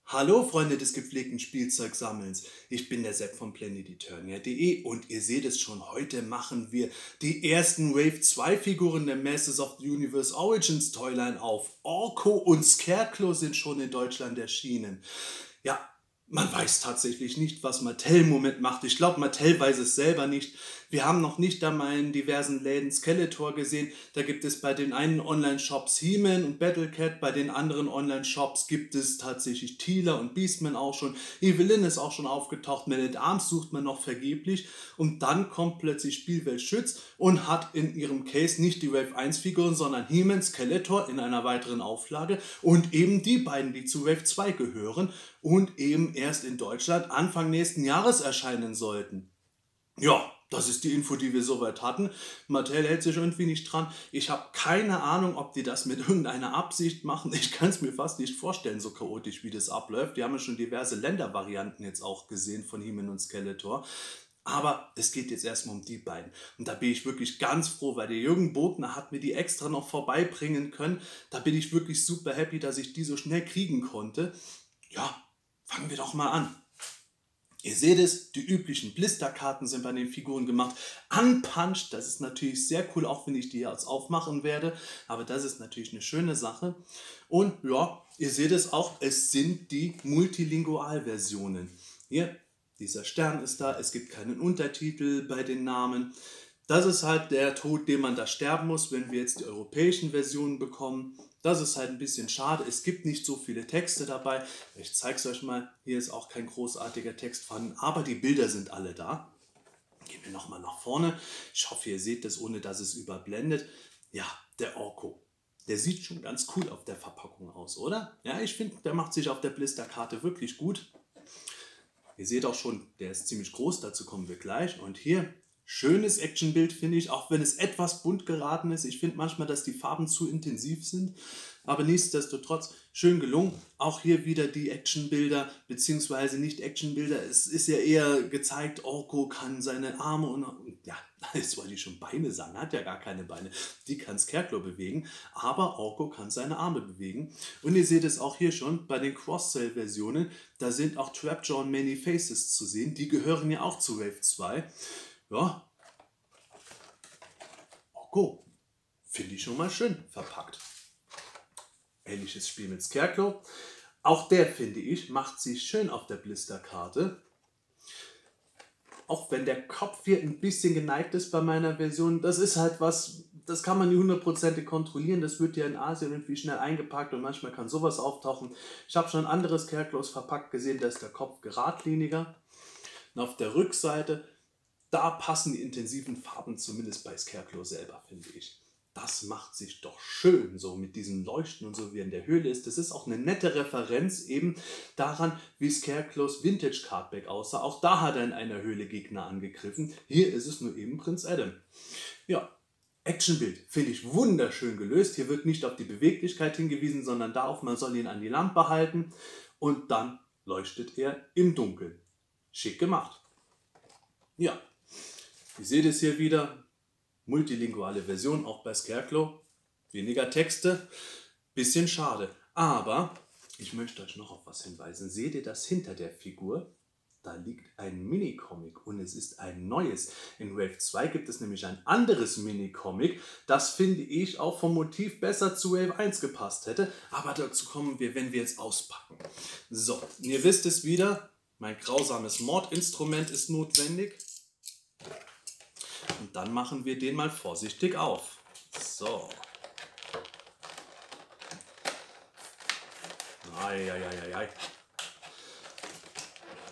Hallo Freunde des gepflegten Spielzeugsammelns, ich bin der Sepp von PlanetEternia.de und ihr seht es schon, heute machen wir die ersten Wave 2 Figuren der Masters of the Universe Origins Toyline auf. Orko und Scarecrow sind schon in Deutschland erschienen. Ja, man weiß tatsächlich nicht, was Mattel im Moment macht. Ich glaube, Mattel weiß es selber nicht. Wir haben noch nicht einmal in diversen Läden Skeletor gesehen. Da gibt es bei den einen Online-Shops He-Man und Battlecat, bei den anderen Online-Shops gibt es tatsächlich Teela und Beastman auch schon. Evelyn ist auch schon aufgetaucht, Man at Arms sucht man noch vergeblich. Und dann kommt plötzlich Spielwelt Schütz und hat in ihrem Case nicht die Wave 1 Figuren, sondern He-Man, Skeletor in einer weiteren Auflage und eben die beiden, die zu Wave 2 gehören und eben erst in Deutschland Anfang nächsten Jahres erscheinen sollten. Ja, das ist die Info, die wir soweit hatten. Mattel hält sich irgendwie nicht dran. Ich habe keine Ahnung, ob die das mit irgendeiner Absicht machen. Ich kann es mir fast nicht vorstellen, so chaotisch wie das abläuft. Die haben ja schon diverse Ländervarianten jetzt auch gesehen von He-Man und Skeletor. Aber es geht jetzt erstmal um die beiden. Und da bin ich wirklich ganz froh, weil der Jürgen Botner hat mir die extra noch vorbeibringen können. Da bin ich wirklich super happy, dass ich die so schnell kriegen konnte. Ja, fangen wir doch mal an. Ihr seht es, die üblichen Blisterkarten sind bei den Figuren gemacht. Unpunched, das ist natürlich sehr cool, auch wenn ich die jetzt aufmachen werde. Aber das ist natürlich eine schöne Sache. Und ja, ihr seht es auch, es sind die Multilingual-Versionen. Hier, dieser Stern ist da, es gibt keinen Untertitel bei den Namen. Das ist halt der Tod, den man da sterben muss, wenn wir jetzt die europäischen Versionen bekommen. Das ist halt ein bisschen schade. Es gibt nicht so viele Texte dabei. Ich zeige es euch mal. Hier ist auch kein großartiger Text vorhanden, aber die Bilder sind alle da. Gehen wir nochmal nach vorne. Ich hoffe, ihr seht das, ohne dass es überblendet. Ja, der Orko. Der sieht schon ganz cool auf der Verpackung aus, oder? Ja, ich finde, der macht sich auf der Blisterkarte wirklich gut. Ihr seht auch schon, der ist ziemlich groß, dazu kommen wir gleich. Und hier, schönes Actionbild finde ich, auch wenn es etwas bunt geraten ist. Ich finde manchmal, dass die Farben zu intensiv sind, aber nichtsdestotrotz schön gelungen. Auch hier wieder die Actionbilder, beziehungsweise nicht Actionbilder. Es ist ja eher gezeigt, Orko kann seine Arme und ja, jetzt wollte ich schon Beine sagen, hat ja gar keine Beine. Die kann Scarecrow bewegen, aber Orko kann seine Arme bewegen. Und ihr seht es auch hier schon bei den Cross-Cell-Versionen, da sind auch Trapjaw und Many Faces zu sehen. Die gehören ja auch zu Wave 2. Ja, Orko, finde ich schon mal schön verpackt. Ähnliches Spiel mit Scarecrow. Auch der, finde ich, macht sich schön auf der Blisterkarte. Auch wenn der Kopf hier ein bisschen geneigt ist bei meiner Version, das ist halt was, das kann man nie hundertprozentig kontrollieren. Das wird ja in Asien irgendwie schnell eingepackt und manchmal kann sowas auftauchen. Ich habe schon andere Scarecrows verpackt gesehen, da ist der Kopf geradliniger. Und auf der Rückseite, da passen die intensiven Farben zumindest bei Scarecrow selber, finde ich. Das macht sich doch schön, so mit diesem Leuchten und so, wie er in der Höhle ist. Das ist auch eine nette Referenz eben daran, wie Scarecrows Vintage Cardback aussah. Auch da hat er in einer Höhle Gegner angegriffen. Hier ist es nur eben Prinz Adam. Ja, Actionbild finde ich wunderschön gelöst. Hier wird nicht auf die Beweglichkeit hingewiesen, sondern darauf, man soll ihn an die Lampe halten. Und dann leuchtet er im Dunkeln. Schick gemacht. Ja, ihr seht es hier wieder. Multilinguale Version, auch bei Scarecrow. Weniger Texte, bisschen schade. Aber ich möchte euch noch auf was hinweisen. Seht ihr das hinter der Figur? Da liegt ein Minicomic und es ist ein neues. In Wave 2 gibt es nämlich ein anderes Minicomic. Das finde ich auch vom Motiv besser zu Wave 1 gepasst hätte. Aber dazu kommen wir, wenn wir jetzt auspacken. So, ihr wisst es wieder. Mein grausames Mordinstrument ist notwendig. Und dann machen wir den mal vorsichtig auf. So. Eieieiei.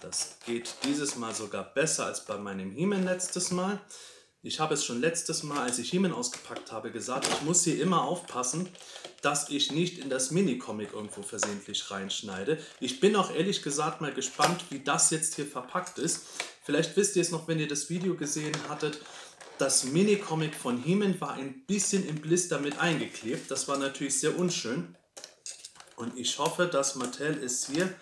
Das geht dieses Mal sogar besser als bei meinem He-Man letztes Mal. Ich habe es schon letztes Mal, als ich He-Man ausgepackt habe, gesagt, ich muss hier immer aufpassen, dass ich nicht in das Minicomic irgendwo versehentlich reinschneide. Ich bin auch ehrlich gesagt mal gespannt, wie das jetzt hier verpackt ist. Vielleicht wisst ihr es noch, wenn ihr das Video gesehen hattet. Das Minicomic von He-Man war ein bisschen im Blister mit eingeklebt. Das war natürlich sehr unschön. Und ich hoffe, dass Mattel es hier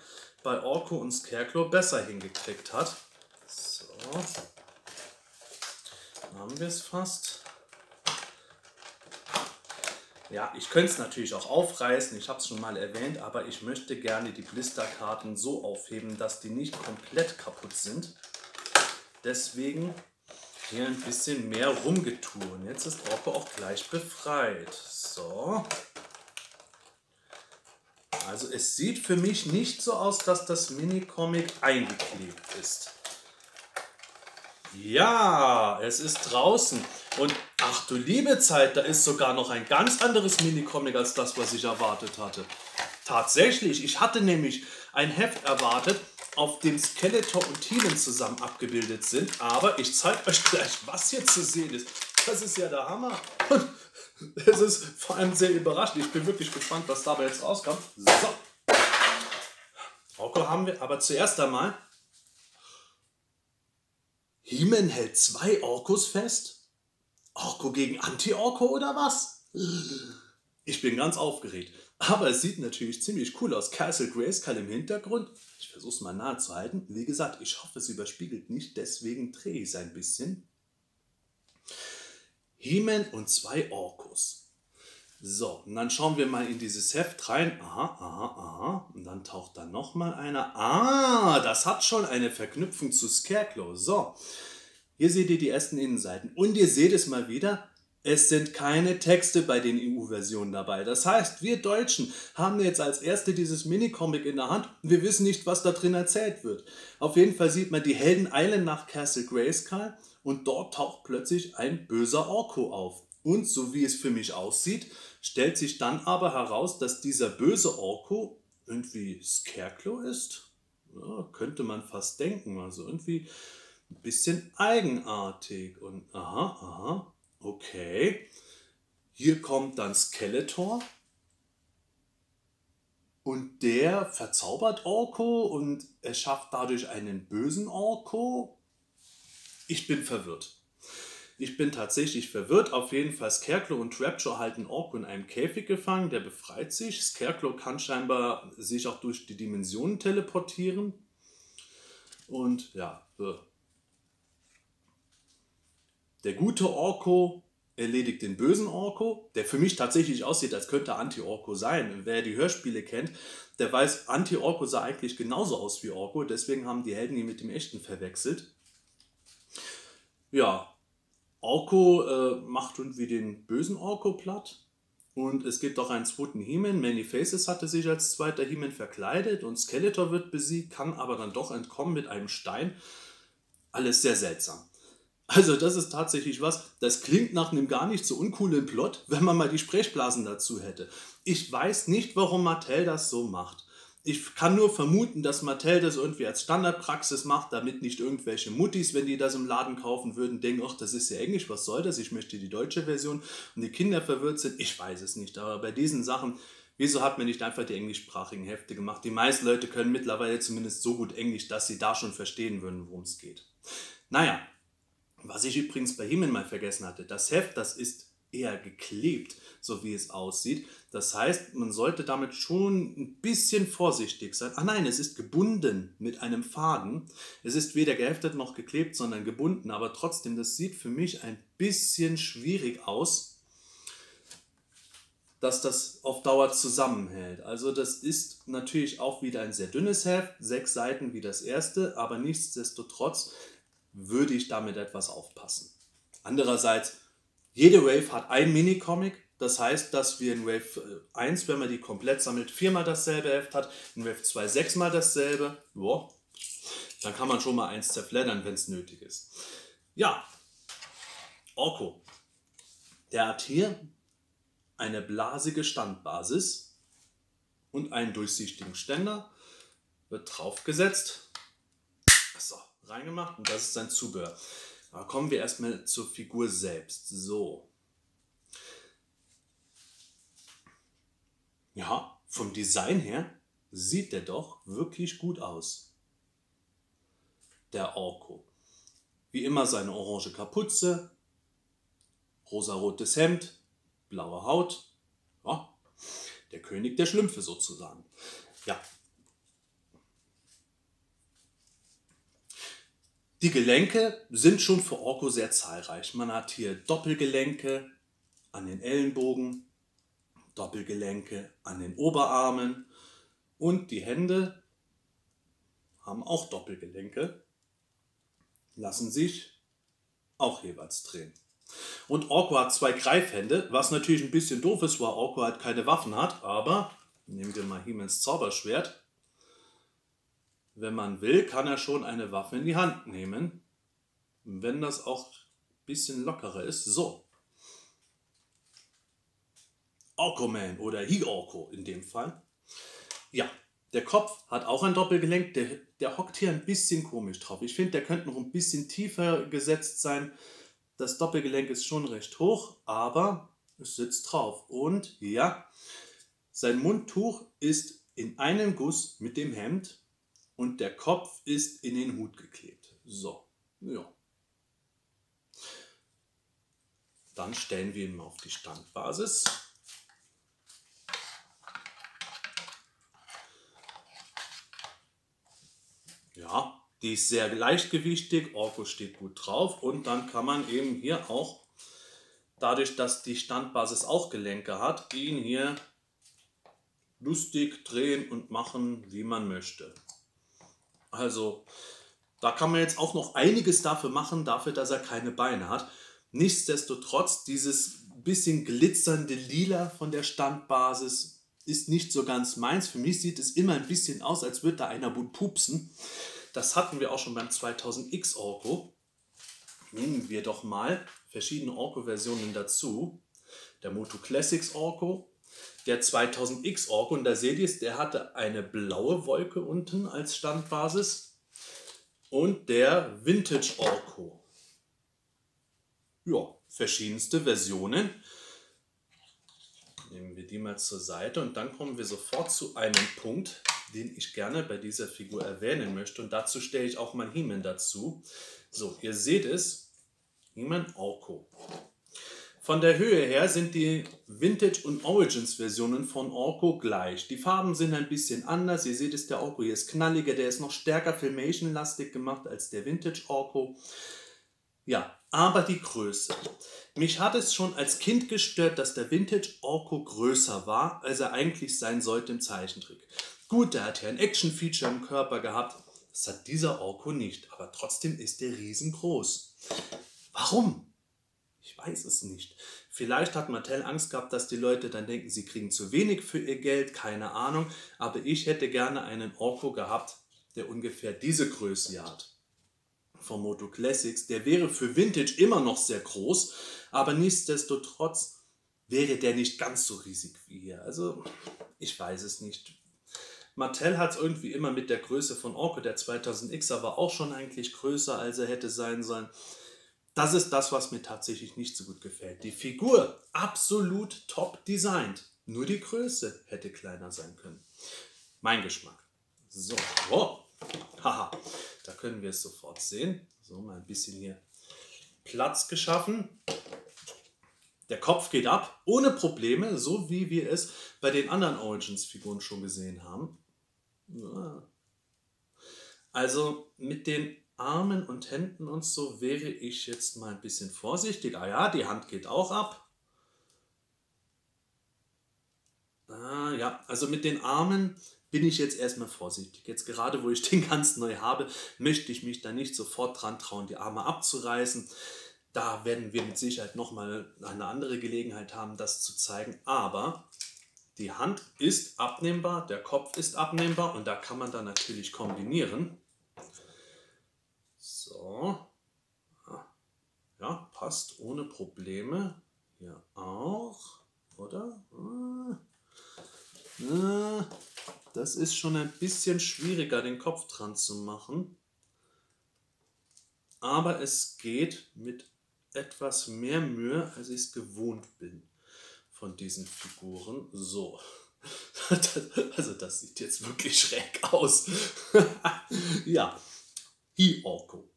bei Orko und Scarecrow besser hingekriegt hat. So. Dann haben wir es fast. Ja, ich könnte es natürlich auch aufreißen, ich habe es schon mal erwähnt, aber ich möchte gerne die Blisterkarten so aufheben, dass die nicht komplett kaputt sind. Deswegen hier ein bisschen mehr rumgetue. Und jetzt ist Orko auch gleich befreit. So. Also es sieht für mich nicht so aus, dass das Minicomic eingeklebt ist. Ja, es ist draußen. Und ach du liebe Zeit, da ist sogar noch ein ganz anderes Minicomic als das, was ich erwartet hatte. Tatsächlich, ich hatte nämlich ein Heft erwartet, auf dem Skeletor und He-Man zusammen abgebildet sind. Aber ich zeige euch gleich, was hier zu sehen ist. Das ist ja der Hammer. Und es ist vor allem sehr überraschend. Ich bin wirklich gespannt, was dabei jetzt rauskommt. So. Orko haben wir, aber zuerst einmal. He-Man hält 2 Orkos fest? Orko gegen Anti-Orko oder was? Ich bin ganz aufgeregt. Aber es sieht natürlich ziemlich cool aus. Castle Grayskull im Hintergrund. Ich versuche es mal nahe zu halten. Wie gesagt, ich hoffe, es überspiegelt nicht. Deswegen drehe ich es ein bisschen. He-Man und 2 Orkos. So, und dann schauen wir mal in dieses Heft rein. Aha, aha, aha. Und dann taucht da nochmal einer. Ah, das hat schon eine Verknüpfung zu Scarecrow. So, hier seht ihr die ersten Innenseiten. Und ihr seht es mal wieder. Es sind keine Texte bei den EU-Versionen dabei. Das heißt, wir Deutschen haben jetzt als Erste dieses Minicomic in der Hand und wir wissen nicht, was da drin erzählt wird. Auf jeden Fall sieht man, die Helden eilen nach Castle Grayskull und dort taucht plötzlich ein böser Orko auf. Und so wie es für mich aussieht, stellt sich dann aber heraus, dass dieser böse Orko irgendwie Scarecrow ist. Ja, könnte man fast denken. Also irgendwie ein bisschen eigenartig. Und aha, aha. Okay, hier kommt dann Skeletor und der verzaubert Orko und erschafft dadurch einen bösen Orko. Ich bin verwirrt. Ich bin tatsächlich verwirrt. Auf jeden Fall Scarecrow und Trapjaw halten Orko in einem Käfig gefangen. Der befreit sich. Scarecrow kann scheinbar sich auch durch die Dimensionen teleportieren. Und ja, der gute Orko erledigt den bösen Orko, der für mich tatsächlich aussieht, als könnte Anti-Orko sein. Wer die Hörspiele kennt, der weiß, Anti-Orko sah eigentlich genauso aus wie Orko, deswegen haben die Helden ihn mit dem echten verwechselt. Ja, Orko macht irgendwie den bösen Orko platt. Und es gibt auch einen zweiten He-Man. Many Faces hatte sich als zweiter He-Man verkleidet und Skeletor wird besiegt, kann aber dann doch entkommen mit einem Stein. Alles sehr seltsam. Also das ist tatsächlich was, das klingt nach einem gar nicht so uncoolen Plot, wenn man mal die Sprechblasen dazu hätte. Ich weiß nicht, warum Mattel das so macht. Ich kann nur vermuten, dass Mattel das irgendwie als Standardpraxis macht, damit nicht irgendwelche Muttis, wenn die das im Laden kaufen würden, denken, ach, das ist ja Englisch, was soll das? Ich möchte die deutsche Version und die Kinder verwirrt sind. Ich weiß es nicht, aber bei diesen Sachen, wieso hat man nicht einfach die englischsprachigen Hefte gemacht? Die meisten Leute können mittlerweile zumindest so gut Englisch, dass sie da schon verstehen würden, worum es geht. Naja. Was ich übrigens bei He-Man mal vergessen hatte, das Heft, das ist eher geklebt, so wie es aussieht. Das heißt, man sollte damit schon ein bisschen vorsichtig sein. Ach nein, es ist gebunden mit einem Faden. Es ist weder geheftet noch geklebt, sondern gebunden. Aber trotzdem, das sieht für mich ein bisschen schwierig aus, dass das auf Dauer zusammenhält. Also das ist natürlich auch wieder ein sehr dünnes Heft, 6 Seiten wie das erste, aber nichtsdestotrotz würde ich damit etwas aufpassen. Andererseits, jede Wave hat ein Minicomic. Das heißt, dass wir in Wave 1, wenn man die komplett sammelt, 4-mal dasselbe Heft hat. In Wave 2 6-mal dasselbe. Boah, dann kann man schon mal eins zerfleddern, wenn es nötig ist. Ja, Orko. Der hat hier eine blasige Standbasis und einen durchsichtigen Ständer. Wird draufgesetzt. So, reingemacht und das ist sein Zubehör. Aber kommen wir erstmal zur Figur selbst. So. Ja, vom Design her sieht der doch wirklich gut aus. Der Orko. Wie immer seine orange Kapuze, rosarotes Hemd, blaue Haut. Ja, der König der Schlümpfe sozusagen. Ja. Die Gelenke sind schon für Orko sehr zahlreich. Man hat hier Doppelgelenke an den Ellenbogen, Doppelgelenke an den Oberarmen und die Hände haben auch Doppelgelenke, lassen sich auch jeweils drehen. Und Orko hat 2 Greifhände, was natürlich ein bisschen doof ist, weil Orko halt keine Waffen hat, aber nehmen wir mal He-Mans Zauberschwert. Wenn man will, kann er schon eine Waffe in die Hand nehmen, wenn das auch ein bisschen lockerer ist. So. Orko-Man oder He-Orko in dem Fall. Ja, der Kopf hat auch ein Doppelgelenk, der hockt hier ein bisschen komisch drauf. Ich finde, der könnte noch ein bisschen tiefer gesetzt sein. Das Doppelgelenk ist schon recht hoch, aber es sitzt drauf. Und ja, sein Mundtuch ist in einen Guss mit dem Hemd und der Kopf ist in den Hut geklebt. So, ja. Dann stellen wir ihn mal auf die Standbasis. Ja, die ist sehr leichtgewichtig, Orko steht gut drauf und dann kann man eben hier auch, dadurch, dass die Standbasis auch Gelenke hat, ihn hier lustig drehen und machen, wie man möchte. Also, da kann man jetzt auch noch einiges dafür machen, dafür, dass er keine Beine hat. Nichtsdestotrotz, dieses bisschen glitzernde Lila von der Standbasis ist nicht so ganz meins. Für mich sieht es immer ein bisschen aus, als würde da einer bunt pupsen. Das hatten wir auch schon beim 2000X Orko. Nehmen wir doch mal verschiedene Orko-Versionen dazu. Der Moto Classics Orko, der 2000X Orko, und da seht ihr es, der hatte eine blaue Wolke unten als Standbasis. Und der Vintage Orko. Ja, verschiedenste Versionen. Nehmen wir die mal zur Seite und dann kommen wir sofort zu einem Punkt, den ich gerne bei dieser Figur erwähnen möchte. Und dazu stelle ich auch mal He-Man dazu. So, ihr seht es, He-Man Orko. Von der Höhe her sind die Vintage- und Origins-Versionen von Orko gleich. Die Farben sind ein bisschen anders. Ihr seht es, der Orko hier ist knalliger, der ist noch stärker Filmation-lastig gemacht als der Vintage Orko. Ja, aber die Größe. Mich hat es schon als Kind gestört, dass der Vintage Orko größer war, als er eigentlich sein sollte im Zeichentrick. Gut, der hat ja ein Action-Feature im Körper gehabt. Das hat dieser Orko nicht, aber trotzdem ist der riesengroß. Warum? Ich weiß es nicht. Vielleicht hat Mattel Angst gehabt, dass die Leute dann denken, sie kriegen zu wenig für ihr Geld, keine Ahnung. Aber ich hätte gerne einen Orko gehabt, der ungefähr diese Größe hat. Vom Moto Classics, der wäre für Vintage immer noch sehr groß, aber nichtsdestotrotz wäre der nicht ganz so riesig wie hier. Also, ich weiß es nicht. Mattel hat es irgendwie immer mit der Größe von Orko, der 2000X, aber auch schon eigentlich größer, als er hätte sein sollen. Das ist das, was mir tatsächlich nicht so gut gefällt. Die Figur, absolut top designt. Nur die Größe hätte kleiner sein können. Mein Geschmack. So, oh. Haha, da können wir es sofort sehen. So, mal ein bisschen hier Platz geschaffen. Der Kopf geht ab, ohne Probleme, so wie wir es bei den anderen Origins-Figuren schon gesehen haben. Also mit den Armen und Händen und so wäre ich jetzt mal ein bisschen vorsichtig. Ah ja, die Hand geht auch ab. Ah ja, also mit den Armen bin ich jetzt erstmal vorsichtig. Jetzt gerade, wo ich den ganz neu habe, möchte ich mich da nicht sofort dran trauen, die Arme abzureißen. Da werden wir mit Sicherheit nochmal eine andere Gelegenheit haben, das zu zeigen. Aber die Hand ist abnehmbar, der Kopf ist abnehmbar und da kann man dann natürlich kombinieren. So. Ja, passt ohne Probleme. Hier auch, oder? Das ist schon ein bisschen schwieriger, den Kopf dran zu machen. Aber es geht mit etwas mehr Mühe, als ich es gewohnt bin von diesen Figuren. So. Also das sieht jetzt wirklich schräg aus. Ja, He-Orko.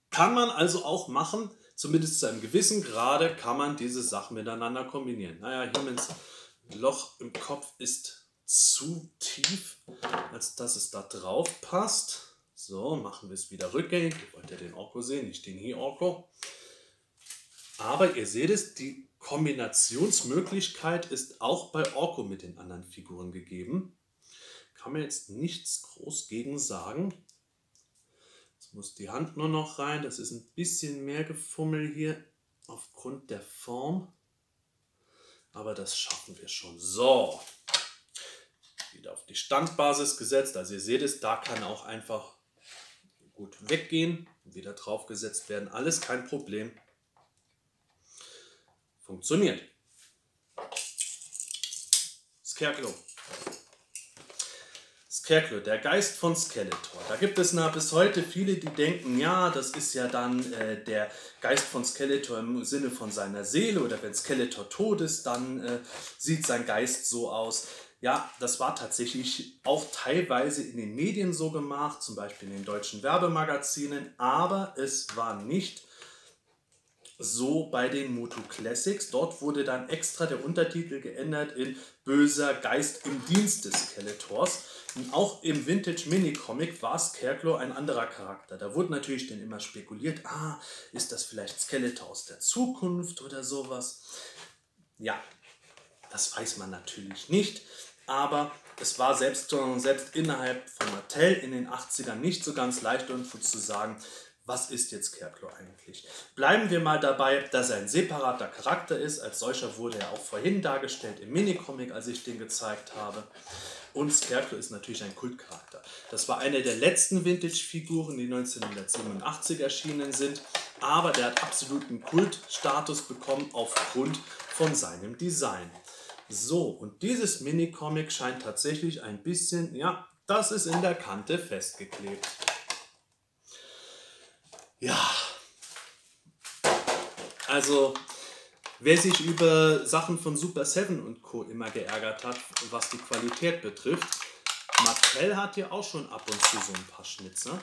Kann man also auch machen, zumindest zu einem gewissen Grade kann man diese Sachen miteinander kombinieren. Naja, He-Mans Loch im Kopf ist zu tief, als dass es da drauf passt. So, machen wir es wieder rückgängig. Ihr wollt ja den Orko sehen, nicht den He-Orko. Aber ihr seht es, die Kombinationsmöglichkeit ist auch bei Orko mit den anderen Figuren gegeben. Kann man jetzt nichts groß gegen sagen. Jetzt muss die Hand nur noch rein. Das ist ein bisschen mehr Gefummel hier aufgrund der Form. Aber das schaffen wir schon. So. Wieder auf die Standbasis gesetzt. Also ihr seht es, da kann auch einfach gut weggehen. Wieder draufgesetzt werden. Alles kein Problem. Funktioniert. Scarecrow. Scarecrow, der Geist von Skeletor. Da gibt es bis heute viele, die denken, ja, das ist ja dann der Geist von Skeletor im Sinne von seiner Seele, oder wenn Skeletor tot ist, dann sieht sein Geist so aus. Ja, das war tatsächlich auch teilweise in den Medien so gemacht, zum Beispiel in den deutschen Werbemagazinen, aber es war nicht so bei den Motu Classics. Dort wurde dann extra der Untertitel geändert in Böser Geist im Dienst des Skeletors. Und auch im Vintage Mini-Comic war Scarecrow ein anderer Charakter. Da wurde natürlich dann immer spekuliert, ist das vielleicht Skeletor aus der Zukunft oder sowas? Ja, das weiß man natürlich nicht. Aber es war selbst innerhalb von Mattel in den 80ern nicht so ganz leicht irgendwo zu sagen, was ist jetzt Scarecrow eigentlich? Bleiben wir mal dabei, dass er ein separater Charakter ist. Als solcher wurde er auch vorhin dargestellt im Minicomic, als ich den gezeigt habe. Und Scarecrow ist natürlich ein Kultcharakter. Das war eine der letzten Vintage-Figuren, die 1987 erschienen sind. Aber der hat absoluten Kultstatus bekommen aufgrund von seinem Design. So, und dieses Minicomic scheint tatsächlich ein bisschen, ja, das ist in der Kante festgeklebt. Ja, also wer sich über Sachen von Super 7 und Co. immer geärgert hat, was die Qualität betrifft, Mattel hat ja auch schon ab und zu so ein paar Schnitzer.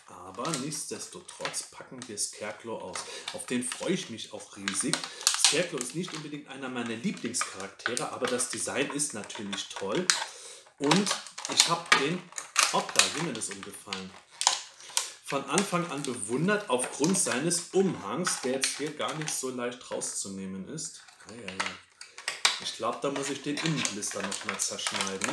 Aber nichtsdestotrotz packen wir Scarecrow aus. Auf den freue ich mich auch riesig. Scarecrow ist nicht unbedingt einer meiner Lieblingscharaktere, aber das Design ist natürlich toll. Und ich habe den, hoppla, wie mir das umgefallen, von Anfang an bewundert aufgrund seines Umhangs, der jetzt hier gar nicht so leicht rauszunehmen ist. Ich glaube, da muss ich den Innenblister noch mal zerschneiden.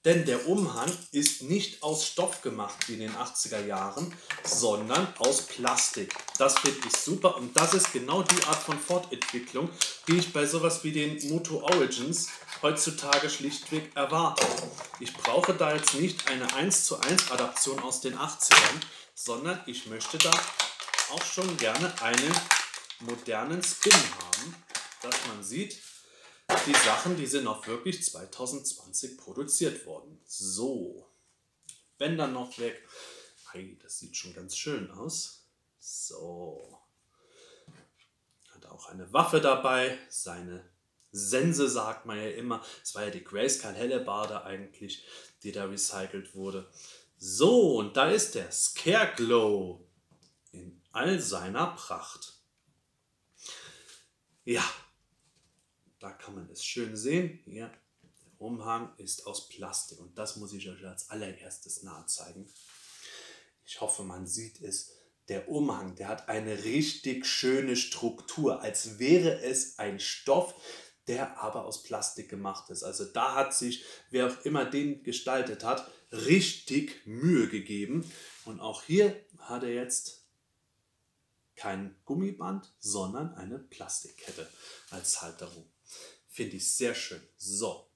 Denn der Umhang ist nicht aus Stoff gemacht wie in den 80er Jahren, sondern aus Plastik. Das finde ich super und das ist genau die Art von Fortentwicklung, die ich bei sowas wie den Motu Origins heutzutage schlichtweg erwarte. Ich brauche da jetzt nicht eine 1:1 Adaption aus den 80ern, sondern ich möchte da auch schon gerne einen modernen Spin haben, dass man sieht, die Sachen, die sind auch wirklich 2020 produziert worden. So, Bänder noch weg. Hey, das sieht schon ganz schön aus. So, hat auch eine Waffe dabei, seine Sense sagt man ja immer. Es war ja die Grayskull Hellebarde eigentlich, die da recycelt wurde. So, und da ist der Scarecrow in all seiner Pracht. Ja. Da kann man es schön sehen. Hier, der Umhang ist aus Plastik und das muss ich euch als allererstes nahe zeigen. Ich hoffe, man sieht es. Der Umhang, der hat eine richtig schöne Struktur, als wäre es ein Stoff, der aber aus Plastik gemacht ist. Also da hat sich, wer auch immer den gestaltet hat, richtig Mühe gegeben. Und auch hier hat er jetzt kein Gummiband, sondern eine Plastikkette als Halterung. Finde ich sehr schön. So.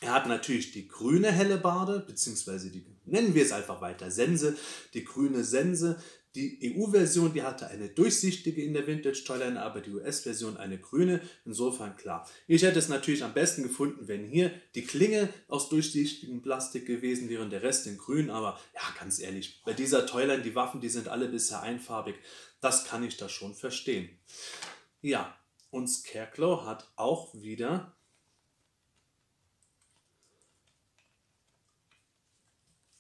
Er hat natürlich die grüne Hellebarde, beziehungsweise die, nennen wir es einfach weiter, Sense, die grüne Sense. Die EU-Version, die hatte eine durchsichtige in der Vintage-Toyline, aber die US-Version eine grüne. Insofern klar. Ich hätte es natürlich am besten gefunden, wenn hier die Klinge aus durchsichtigem Plastik gewesen wäre und der Rest in grün. Aber ja, ganz ehrlich, bei dieser Toyline, die Waffen, die sind alle bisher einfarbig. Das kann ich da schon verstehen. Ja. Und Scarecrow hat auch wieder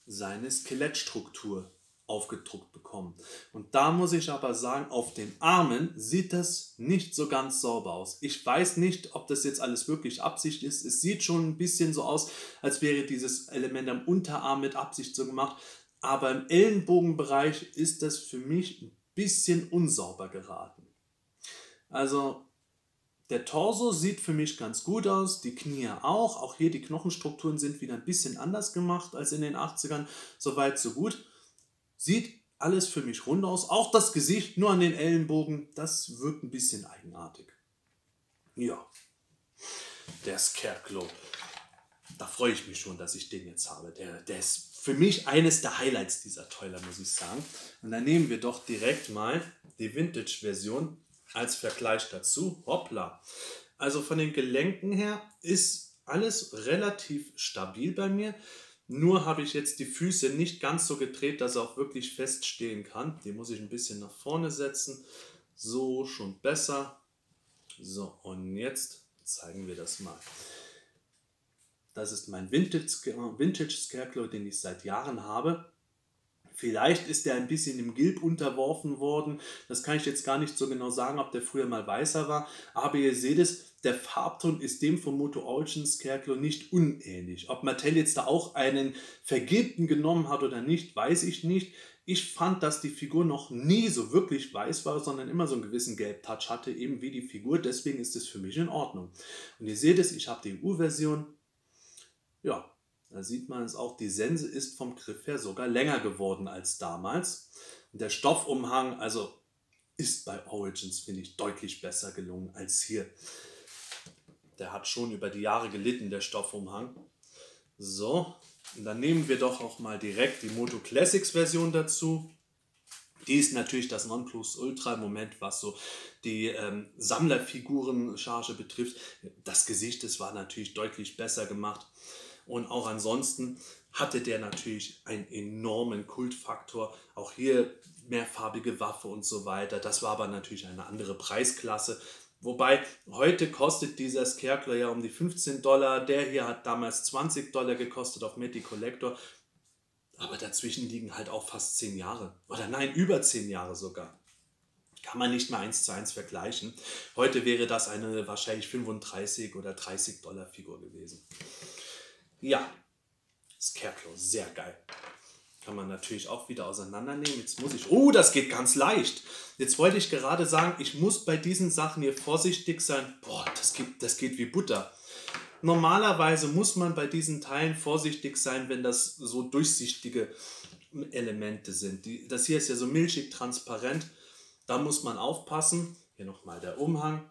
seine Skelettstruktur aufgedruckt bekommen. Und da muss ich aber sagen, auf den Armen sieht das nicht so ganz sauber aus. Ich weiß nicht, ob das jetzt alles wirklich Absicht ist. Es sieht schon ein bisschen so aus, als wäre dieses Element am Unterarm mit Absicht so gemacht. Aber im Ellenbogenbereich ist das für mich ein bisschen unsauber geraten. Also der Torso sieht für mich ganz gut aus, die Knie auch. Auch hier die Knochenstrukturen sind wieder ein bisschen anders gemacht als in den 80ern. Soweit, so gut. Sieht alles für mich rund aus. Auch das Gesicht, nur an den Ellenbogen, das wirkt ein bisschen eigenartig. Ja, der Scarecrow. Da freue ich mich schon, dass ich den jetzt habe. Der ist für mich eines der Highlights dieser Toiler, muss ich sagen. Und dann nehmen wir doch direkt mal die Vintage-Version als Vergleich dazu. Hoppla. Also von den Gelenken her ist alles relativ stabil bei mir. Nur habe ich jetzt die Füße nicht ganz so gedreht, dass er auch wirklich feststehen kann. Die muss ich ein bisschen nach vorne setzen. So, schon besser. So, und jetzt zeigen wir das mal. Das ist mein Vintage Scarecrow, den ich seit Jahren habe. Vielleicht ist der ein bisschen dem Gilb unterworfen worden. Das kann ich jetzt gar nicht so genau sagen, ob der früher mal weißer war. Aber ihr seht es, der Farbton ist dem vom Moto Origins Scarecrow nicht unähnlich. Ob Mattel jetzt da auch einen vergilbten genommen hat oder nicht, weiß ich nicht. Ich fand, dass die Figur noch nie so wirklich weiß war, sondern immer so einen gewissen Gelbtouch hatte, eben wie die Figur. Deswegen ist es für mich in Ordnung. Und ihr seht es, ich habe die EU-Version. Ja, da sieht man es auch, die Sense ist vom Griff her sogar länger geworden als damals. Und der Stoffumhang, also ist bei Origins, finde ich, deutlich besser gelungen als hier. Der hat schon über die Jahre gelitten, der Stoffumhang. So, und dann nehmen wir doch auch mal direkt die Moto Classics Version dazu. Die ist natürlich das Nonplusultra im Moment, was so die Sammlerfiguren-Charge betrifft. Das Gesicht, das war natürlich deutlich besser gemacht. Und auch ansonsten hatte der natürlich einen enormen Kultfaktor. Auch hier mehrfarbige Waffe und so weiter. Das war aber natürlich eine andere Preisklasse. Wobei, heute kostet dieser Scarecrow ja um die $15. Der hier hat damals $20 gekostet auf Matty Collector. Aber dazwischen liegen halt auch fast 10 Jahre. Oder nein, über 10 Jahre sogar. Kann man nicht mal 1:1 vergleichen. Heute wäre das eine wahrscheinlich 35 oder $30 Figur gewesen. Ja, Scarecrow, sehr geil. Kann man natürlich auch wieder auseinandernehmen. Jetzt muss ich... Oh, das geht ganz leicht. Jetzt wollte ich gerade sagen, ich muss bei diesen Sachen hier vorsichtig sein. Boah, das geht wie Butter. Normalerweise muss man bei diesen Teilen vorsichtig sein, wenn das so durchsichtige Elemente sind. Das hier ist ja so milchig transparent. Da muss man aufpassen. Hier nochmal der Umhang.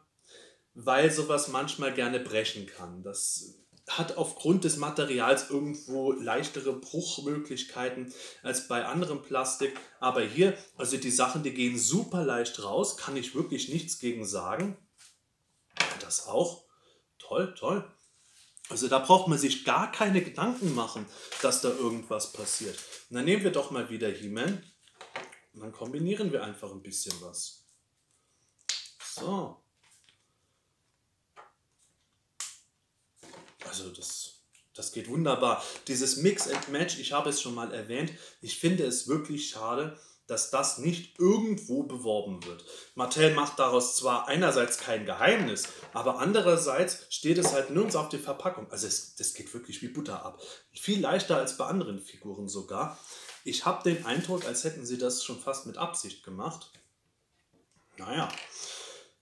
Weil sowas manchmal gerne brechen kann. Das hat aufgrund des Materials irgendwo leichtere Bruchmöglichkeiten als bei anderem Plastik. Aber hier, also die Sachen, die gehen super leicht raus. Kann ich wirklich nichts gegen sagen. Das auch. Toll, toll. Also da braucht man sich gar keine Gedanken machen, dass da irgendwas passiert. Und dann nehmen wir doch mal wieder He-Man und dann kombinieren wir einfach ein bisschen was. So. Also das geht wunderbar. Dieses Mix and Match, ich habe es schon mal erwähnt, ich finde es wirklich schade, dass das nicht irgendwo beworben wird. Mattel macht daraus zwar einerseits kein Geheimnis, aber andererseits steht es halt nirgends auf der Verpackung. Also das geht wirklich wie Butter ab. Viel leichter als bei anderen Figuren sogar. Ich habe den Eindruck, als hätten sie das schon fast mit Absicht gemacht. Naja,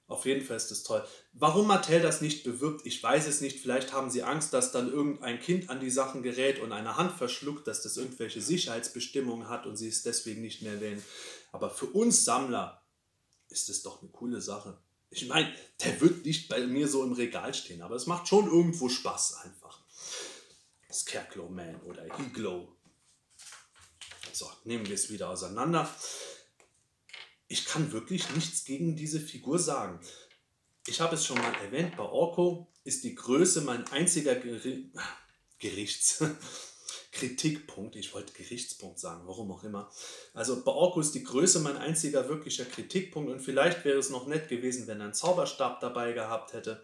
auf jeden Fall ist es toll. Warum Mattel das nicht bewirbt, ich weiß es nicht. Vielleicht haben sie Angst, dass dann irgendein Kind an die Sachen gerät und eine Hand verschluckt, dass das irgendwelche Sicherheitsbestimmungen hat und sie es deswegen nicht mehr wählen. Aber für uns Sammler ist es doch eine coole Sache. Ich meine, der wird nicht bei mir so im Regal stehen, aber es macht schon irgendwo Spaß einfach. Scarecrow Man oder He-Glow. So, nehmen wir es wieder auseinander. Ich kann wirklich nichts gegen diese Figur sagen. Ich habe es schon mal erwähnt, bei Orko ist die Größe mein einziger Kritikpunkt. Ich wollte Gerichtspunkt sagen, warum auch immer. Also bei Orko ist die Größe mein einziger wirklicher Kritikpunkt und vielleicht wäre es noch nett gewesen, wenn er einen Zauberstab dabei gehabt hätte.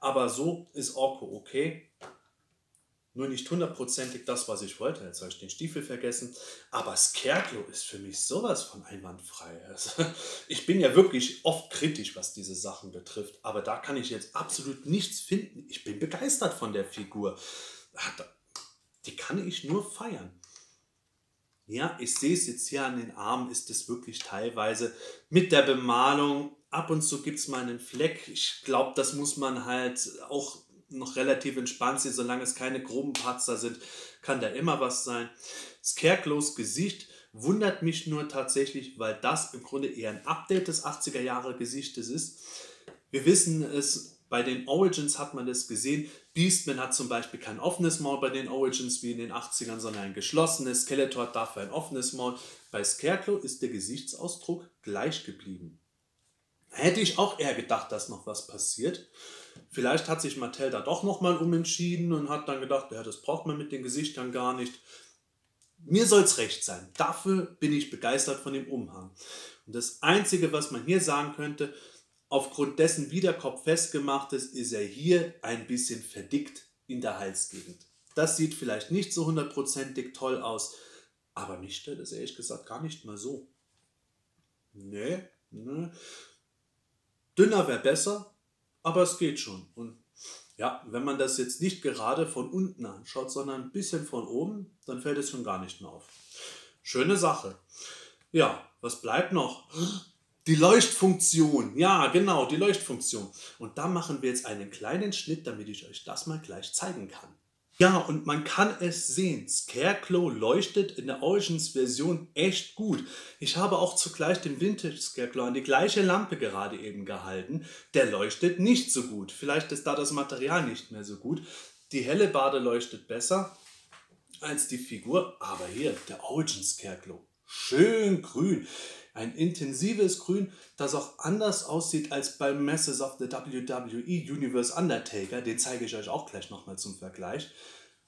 Aber so ist Orko okay. Nur nicht hundertprozentig das, was ich wollte. Jetzt habe ich den Stiefel vergessen. Aber Scarecrow ist für mich sowas von einwandfrei. Also, ich bin ja wirklich oft kritisch, was diese Sachen betrifft. Aber da kann ich jetzt absolut nichts finden. Ich bin begeistert von der Figur. Die kann ich nur feiern. Ja, ich sehe es jetzt hier an den Armen, ist es wirklich teilweise mit der Bemalung. Ab und zu gibt es mal einen Fleck. Ich glaube, das muss man halt auch noch relativ entspannt sehen. Solange es keine groben Patzer sind, kann da immer was sein. Scarecrows Gesicht wundert mich nur tatsächlich, weil das im Grunde eher ein Update des 80er Jahre Gesichtes ist. Wir wissen es, bei den Origins hat man das gesehen. Beastman hat zum Beispiel kein offenes Maul bei den Origins wie in den 80ern, sondern ein geschlossenes. Skeletor hat dafür ein offenes Maul. Bei Scarecrow ist der Gesichtsausdruck gleich geblieben. Hätte ich auch eher gedacht, dass noch was passiert. Vielleicht hat sich Mattel da doch nochmal umentschieden und hat dann gedacht, ja, das braucht man mit den Gesichtern gar nicht. Mir soll es recht sein. Dafür bin ich begeistert von dem Umhang. Und das Einzige, was man hier sagen könnte, aufgrund dessen, wie der Kopf festgemacht ist, ist er hier ein bisschen verdickt in der Halsgegend. Das sieht vielleicht nicht so hundertprozentig toll aus, aber mich stört es ehrlich gesagt gar nicht mal so. Nee. Dünner wäre besser, aber es geht schon. Und ja, wenn man das jetzt nicht gerade von unten anschaut, sondern ein bisschen von oben, dann fällt es schon gar nicht mehr auf. Schöne Sache. Ja, was bleibt noch? Die Leuchtfunktion. Ja, genau, die Leuchtfunktion. Und da machen wir jetzt einen kleinen Schnitt, damit ich euch das mal gleich zeigen kann. Ja, und man kann es sehen. Scarecrow leuchtet in der Origins-Version echt gut. Ich habe auch zugleich den Vintage Scarecrow an die gleiche Lampe gerade eben gehalten. Der leuchtet nicht so gut. Vielleicht ist da das Material nicht mehr so gut. Die Hellebarde leuchtet besser als die Figur. Aber hier, der Origins Scarecrow. Schön grün. Ein intensives Grün, das auch anders aussieht als beim Masters of the WWE Universe Undertaker. Den zeige ich euch auch gleich nochmal zum Vergleich.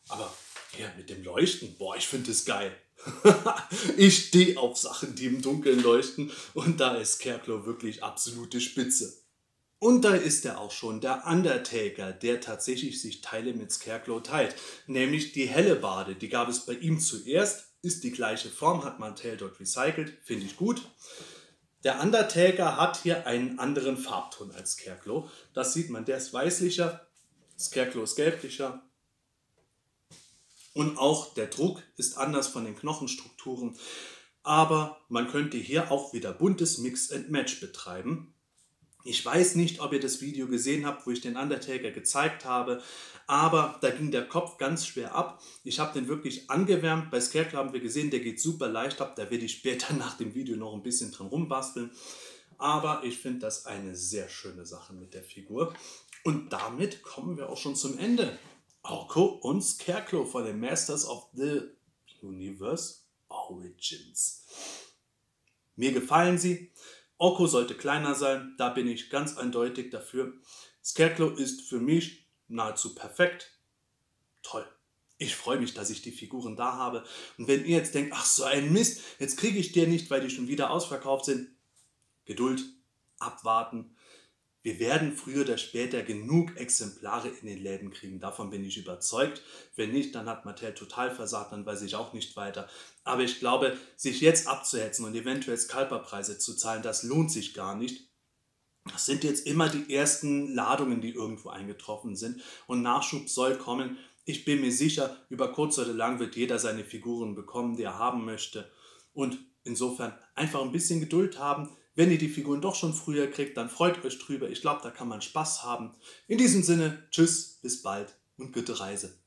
Aber hier mit dem Leuchten, boah, ich finde es geil. Ich stehe auf Sachen, die im Dunkeln leuchten. Und da ist Scarecrow wirklich absolute Spitze. Und da ist er auch schon, der Undertaker, der tatsächlich sich Teile mit Scarecrow teilt. Nämlich die Hellebarde, die gab es bei ihm zuerst. Ist die gleiche Form, hat Mattel dort recycelt, finde ich gut. Der Undertaker hat hier einen anderen Farbton als Scarecrow. Das sieht man, der ist weißlicher, Scarecrow ist gelblicher. Und auch der Druck ist anders von den Knochenstrukturen. Aber man könnte hier auch wieder buntes Mix and Match betreiben. Ich weiß nicht, ob ihr das Video gesehen habt, wo ich den Undertaker gezeigt habe, aber da ging der Kopf ganz schwer ab. Ich habe den wirklich angewärmt. Bei Scarecrow haben wir gesehen, der geht super leicht ab. Da werde ich später nach dem Video noch ein bisschen dran rumbasteln. Aber ich finde das eine sehr schöne Sache mit der Figur. Und damit kommen wir auch schon zum Ende. Orko und Scarecrow von den Masters of the Universe Origins. Mir gefallen sie. Orko sollte kleiner sein, da bin ich ganz eindeutig dafür. Scarecrow ist für mich nahezu perfekt. Toll. Ich freue mich, dass ich die Figuren da habe. Und wenn ihr jetzt denkt, ach so ein Mist, jetzt kriege ich die nicht, weil die schon wieder ausverkauft sind. Geduld, abwarten. Wir werden früher oder später genug Exemplare in den Läden kriegen. Davon bin ich überzeugt. Wenn nicht, dann hat Mattel total versagt, dann weiß ich auch nicht weiter. Aber ich glaube, sich jetzt abzuhetzen und eventuell Scalperpreise zu zahlen, das lohnt sich gar nicht. Das sind jetzt immer die ersten Ladungen, die irgendwo eingetroffen sind. Und Nachschub soll kommen. Ich bin mir sicher, über kurz oder lang wird jeder seine Figuren bekommen, die er haben möchte. Und insofern einfach ein bisschen Geduld haben. Wenn ihr die Figuren doch schon früher kriegt, dann freut euch drüber. Ich glaube, da kann man Spaß haben. In diesem Sinne, tschüss, bis bald und gute Reise.